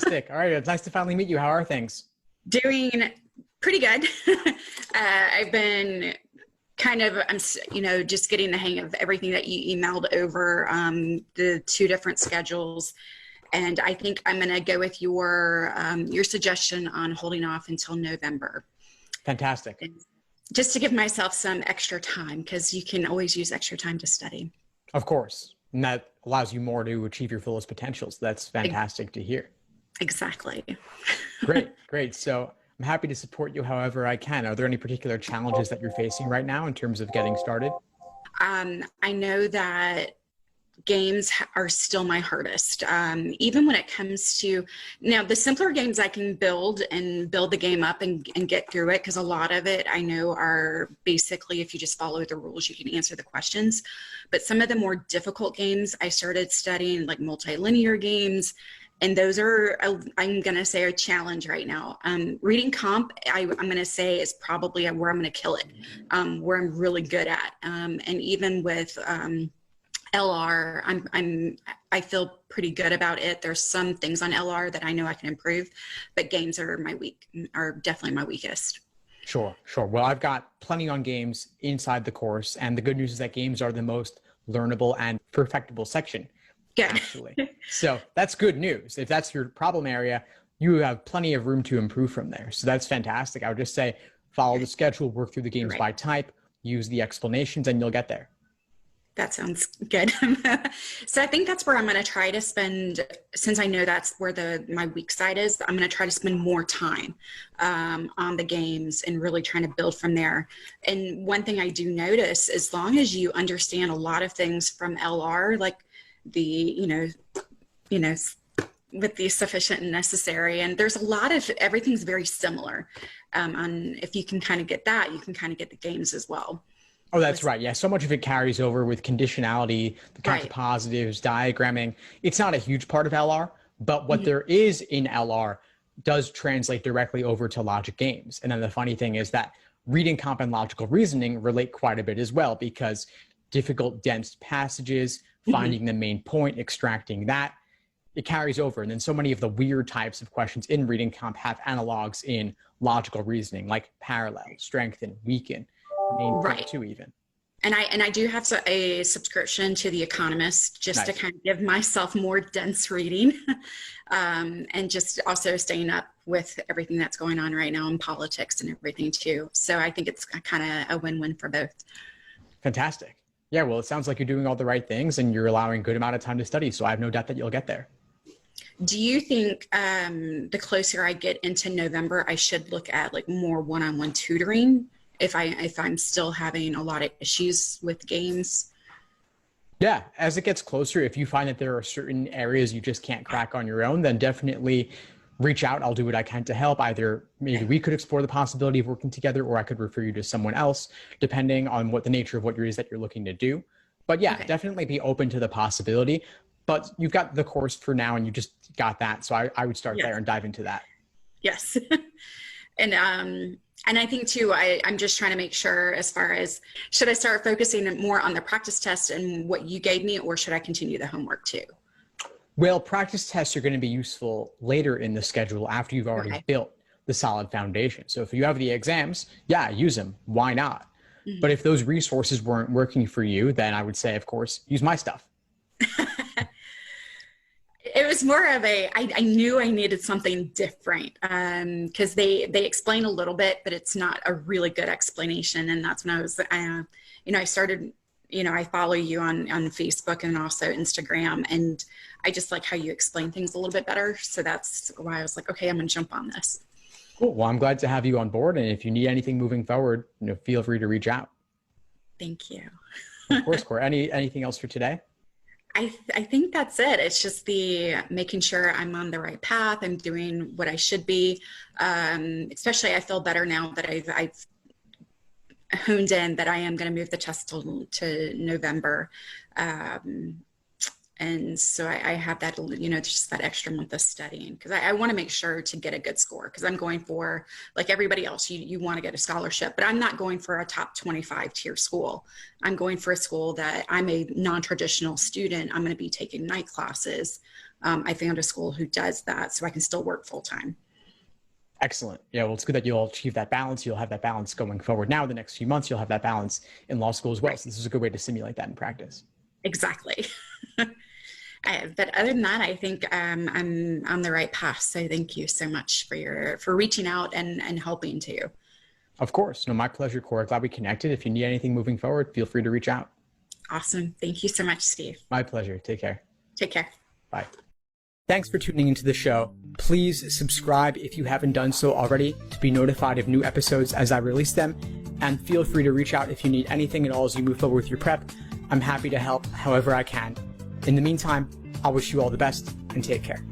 Fantastic. All right. It's nice to finally meet you. How are things? Doing pretty good. I've been just getting the hang of everything that you emailed over, the two different schedules. And I think I'm going to go with your suggestion on holding off until November. Fantastic. And just to give myself some extra time, because you can always use extra time to study. Of course. And that allows you more to achieve your fullest potential. So that's fantastic to hear. Exactly. Great. So I'm happy to support you however I can. Are there any particular challenges that you're facing right now in terms of getting started? I know that games are still my hardest. Even when it comes to, now the simpler games I can build the game up and get through it, because a lot of it I know are basically, if you just follow the rules, you can answer the questions. But some of the more difficult games I started studying, like multilinear games, and those are, I'm going to say, a challenge right now. Reading comp, I'm going to say, is probably where I'm going to kill it, where I'm really good at. And even with LR, I feel pretty good about it. There's some things on LR that I know I can improve, but games are definitely my weakest. Sure. Well, I've got plenty on games inside the course, and the good news is that games are the most learnable and perfectible section. Good. Actually. So that's good news. If that's your problem area, you have plenty of room to improve from there. So that's fantastic. I would just say, follow the schedule, work through the games by type, use the explanations, and you'll get there. That sounds good. So I think that's where I'm going to try to spend, since I know that's where my weak side is, I'm going to try to spend more time on the games and really trying to build from there. And one thing I do notice, as long as you understand a lot of things from LR, like the, with the sufficient and necessary, and there's a lot of, everything's very similar. If you can kind of get that, you can kind of get the games as well. Oh, that's right. Yeah. So much of it carries over with conditionality, the counterpositives, diagramming. It's not a huge part of LR, but what there is in LR does translate directly over to logic games. And then the funny thing is that reading comp and logical reasoning relate quite a bit as well, because difficult, dense passages, finding the main point, extracting that, it carries over. And then so many of the weird types of questions in reading comp have analogs in logical reasoning, like parallel, strengthen, weaken, main point too even. And I do have a subscription to The Economist just to kind of give myself more dense reading, and just also staying up with everything that's going on right now in politics and everything too. So I think it's kind of a win-win for both. Fantastic. Yeah, well, it sounds like you're doing all the right things and you're allowing a good amount of time to study. So I have no doubt that you'll get there. Do you think the closer I get into November, I should look at like more one-on-one tutoring if I'm still having a lot of issues with games? Yeah, as it gets closer, if you find that there are certain areas you just can't crack on your own, then definitely reach out. I'll do what I can to help. Either maybe we could explore the possibility of working together, or I could refer you to someone else, depending on what the nature of what it is that you're looking to do. But yeah, definitely be open to the possibility. But you've got the course for now and you just got that. So I would start there and dive into that. Yes. And I think too, I'm just trying to make sure, as far as, should I start focusing more on the practice test and what you gave me, or should I continue the homework too? Well, practice tests are going to be useful later in the schedule after you've already built the solid foundation. So if you have the exams, use them. Why not? But if those resources weren't working for you, then I would say, of course, use my stuff. It was more of I knew I needed something different, because they explain a little bit, but it's not a really good explanation. And that's when I started, I follow you on Facebook and also Instagram, and I just like how you explain things a little bit better. So that's why I was like, okay, I'm going to jump on this. Cool. Well, I'm glad to have you on board. And if you need anything moving forward, feel free to reach out. Thank you. Of course, Cora. Anything else for today? I think that's it. It's just making sure I'm on the right path. I'm doing what I should be. Especially, I feel better now that I've honed in that I am going to move the test to November. And so I have that, just that extra month of studying, because I want to make sure to get a good score, because I'm going for, like everybody else, you want to get a scholarship, but I'm not going for a top 25 tier school. I'm going for a school that I'm a non-traditional student. I'm going to be taking night classes. I found a school who does that, so I can still work full time. Excellent. Yeah, well, it's good that you'll achieve that balance. You'll have that balance going forward. Now, the next few months, you'll have that balance in law school as well. Right. So this is a good way to simulate that in practice. Exactly. But other than that, I think I'm on the right path. So thank you so much for reaching out and helping too. Of course. No, my pleasure, Cora. Glad we connected. If you need anything moving forward, feel free to reach out. Awesome. Thank you so much, Steve. My pleasure. Take care. Take care. Bye. Thanks for tuning into the show. Please subscribe if you haven't done so already to be notified of new episodes as I release them. And feel free to reach out if you need anything at all as you move forward with your prep. I'm happy to help however I can. In the meantime, I'll wish you all the best and take care.